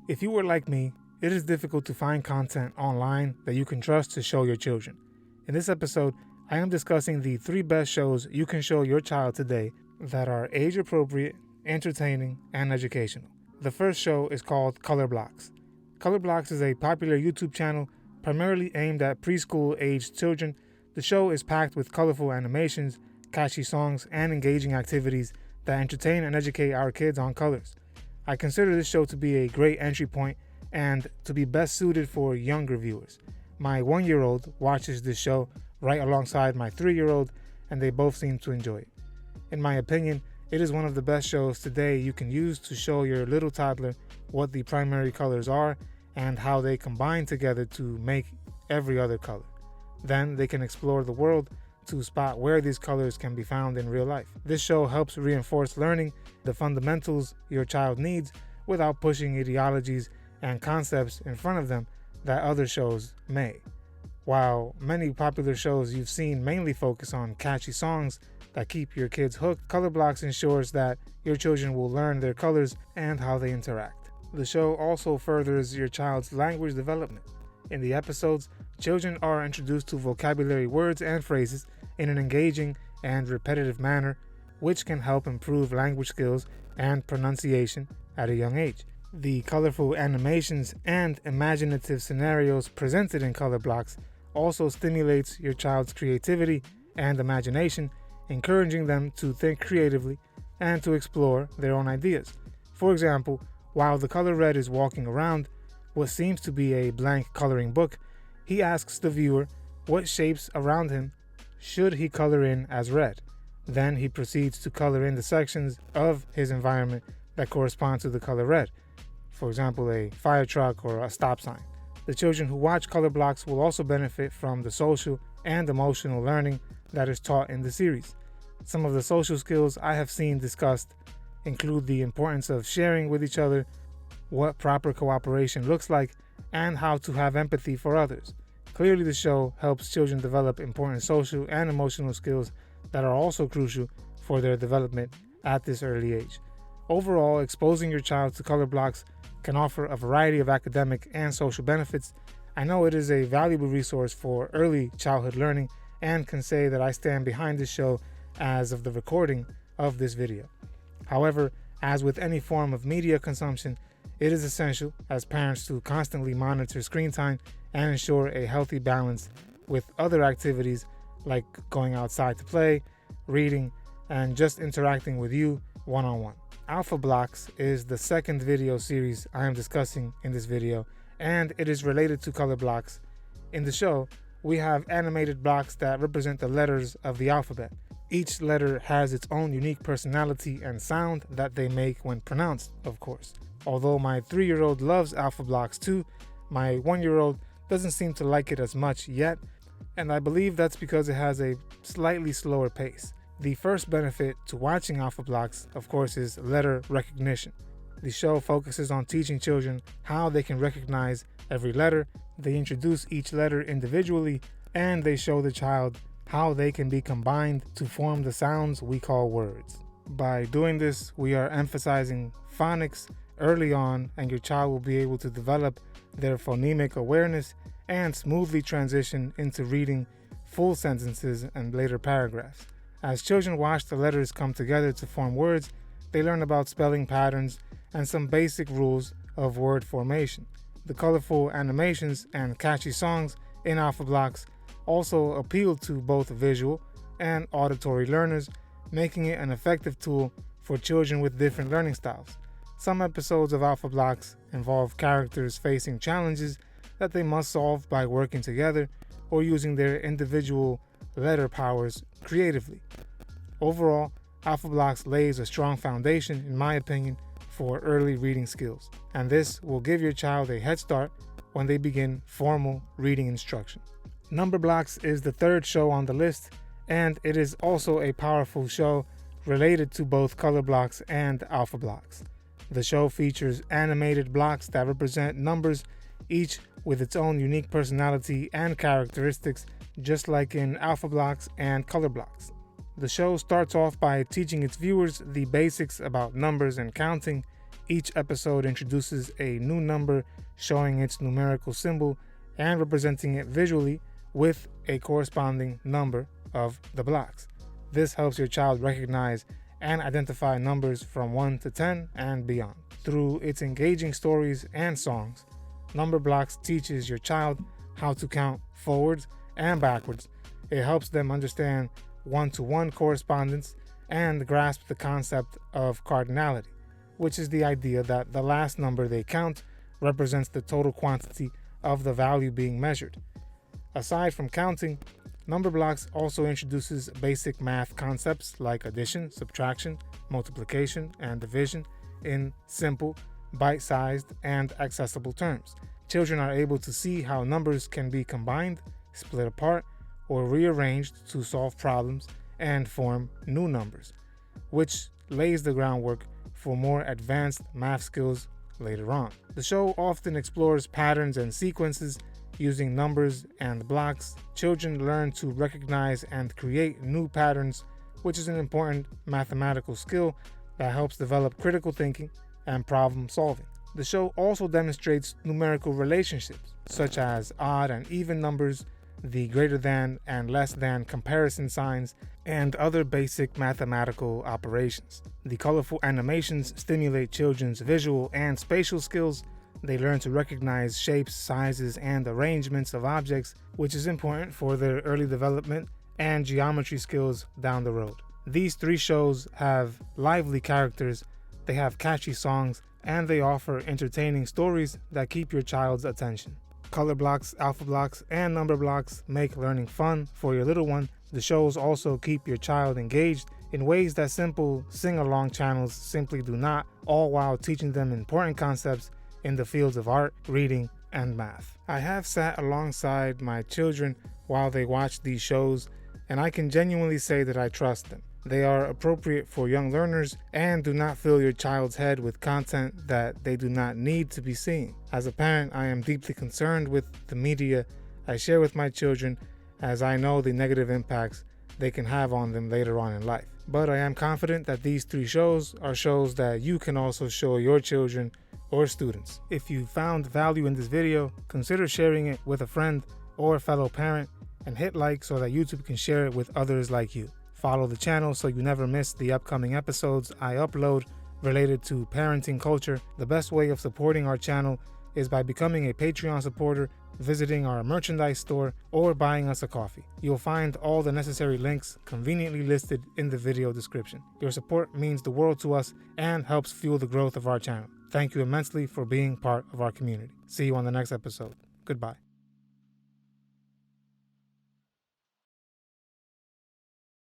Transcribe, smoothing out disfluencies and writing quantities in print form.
If you were like me, it is difficult to find content online that you can trust to show your children. In this episode, I am discussing the 3 best shows you can show your child today that are age appropriate, entertaining, and educational. The first show is called Color Blocks. Color Blocks is a popular YouTube channel primarily aimed at preschool-aged children. The show is packed with colorful animations, catchy songs, and engaging activities that entertain and educate our kids on colors. I consider this show to be a great entry point and to be best suited for younger viewers. My 1-year-old watches this show right alongside my 3-year-old, and they both seem to enjoy it. In my opinion, it is one of the best shows today you can use to show your little toddler what the primary colors are and how they combine together to make every other color. Then they can explore the world to spot where these colors can be found in real life. This show helps reinforce learning the fundamentals your child needs without pushing ideologies and concepts in front of them that other shows may. While many popular shows you've seen mainly focus on catchy songs that keep your kids hooked, Color Blocks ensures that your children will learn their colors and how they interact. The show also furthers your child's language development. In the episodes, children are introduced to vocabulary words and phrases in an engaging and repetitive manner, which can help improve language skills and pronunciation at a young age. The colorful animations and imaginative scenarios presented in Color Blocks also stimulates your child's creativity and imagination, encouraging them to think creatively and to explore their own ideas. For example, while the color red is walking around what seems to be a blank coloring book, he asks the viewer what shapes around him should he color in as red. Then he proceeds to color in the sections of his environment that correspond to the color red. For example, a fire truck or a stop sign. The children who watch Color Blocks will also benefit from the social and emotional learning that is taught in the series. Some of the social skills I have seen discussed include the importance of sharing with each other, what proper cooperation looks like, and how to have empathy for others. Clearly, the show helps children develop important social and emotional skills that are also crucial for their development at this early age. Overall, exposing your child to Color Blocks can offer a variety of academic and social benefits. I know it is a valuable resource for early childhood learning and can say that I stand behind this show as of the recording of this video. However, as with any form of media consumption, it is essential as parents to constantly monitor screen time and ensure a healthy balance with other activities like going outside to play, reading, and just interacting with you one-on-one. Alpha Blocks is the second video series I am discussing in this video, and it is related to Color Blocks. In the show, we have animated blocks that represent the letters of the alphabet. Each letter has its own unique personality and sound that they make when pronounced, of course. Although my 3-year-old loves Alpha Blocks too, my 1-year-old doesn't seem to like it as much yet, and I believe that's because it has a slightly slower pace. The first benefit to watching Alpha Blocks, of course, is letter recognition. The show focuses on teaching children how they can recognize every letter, they introduce each letter individually, and they show the child how they can be combined to form the sounds we call words. By doing this, we are emphasizing phonics early on, and your child will be able to develop their phonemic awareness and smoothly transition into reading full sentences and later paragraphs. As children watch the letters come together to form words, they learn about spelling patterns and some basic rules of word formation. The colorful animations and catchy songs in Alpha Blocks also appeal to both visual and auditory learners, making it an effective tool for children with different learning styles. Some episodes of Alpha Blocks involve characters facing challenges that they must solve by working together or using their individual letter powers creatively. Overall, Alpha Blocks lays a strong foundation, in my opinion, for early reading skills, and this will give your child a head start when they begin formal reading instruction. Number Blocks is the third show on the list, and it is also a powerful show related to both Color Blocks and Alpha Blocks. The show features animated blocks that represent numbers, each with its own unique personality and characteristics, just like in Alpha Blocks and Color Blocks. The show starts off by teaching its viewers the basics about numbers and counting. Each episode introduces a new number showing its numerical symbol and representing it visually with a corresponding number of the blocks. This helps your child recognize and identify numbers from 1 to 10 and beyond. Through its engaging stories and songs, Number Blocks teaches your child how to count forwards and backwards. It helps them understand one-to-one correspondence and grasp the concept of cardinality, which is the idea that the last number they count represents the total quantity of the value being measured. Aside from counting, Number Blocks also introduces basic math concepts like addition, subtraction, multiplication, and division in simple, bite-sized, and accessible terms. Children are able to see how numbers can be combined, split apart, or rearranged to solve problems and form new numbers, which lays the groundwork for more advanced math skills later on. The show often explores patterns and sequences. Using numbers and blocks, children learn to recognize and create new patterns, which is an important mathematical skill that helps develop critical thinking and problem solving. The show also demonstrates numerical relationships, such as odd and even numbers, the greater than and less than comparison signs, and other basic mathematical operations. The colorful animations stimulate children's visual and spatial skills. They learn to recognize shapes, sizes, and arrangements of objects, which is important for their early development and geometry skills down the road. These 3 shows have lively characters, they have catchy songs, and they offer entertaining stories that keep your child's attention. Color blocks, alpha blocks, and number blocks make learning fun for your little one. The shows also keep your child engaged in ways that simple sing-along channels simply do not, all while teaching them important concepts in the fields of art, reading, and math. I have sat alongside my children while they watch these shows, and I can genuinely say that I trust them. They are appropriate for young learners and do not fill your child's head with content that they do not need to be seeing. As a parent, I am deeply concerned with the media I share with my children, as I know the negative impacts they can have on them later on in life. But I am confident that these 3 shows are shows that you can also show your children or students. If you found value in this video, consider sharing it with a friend or a fellow parent, and hit like so that YouTube can share it with others like you. Follow the channel so you never miss the upcoming episodes I upload related to parenting culture. The best way of supporting our channel is by becoming a Patreon supporter, visiting our merchandise store, or buying us a coffee. You'll find all the necessary links conveniently listed in the video description. Your support means the world to us and helps fuel the growth of our channel. Thank you immensely for being part of our community. See you on the next episode. Goodbye.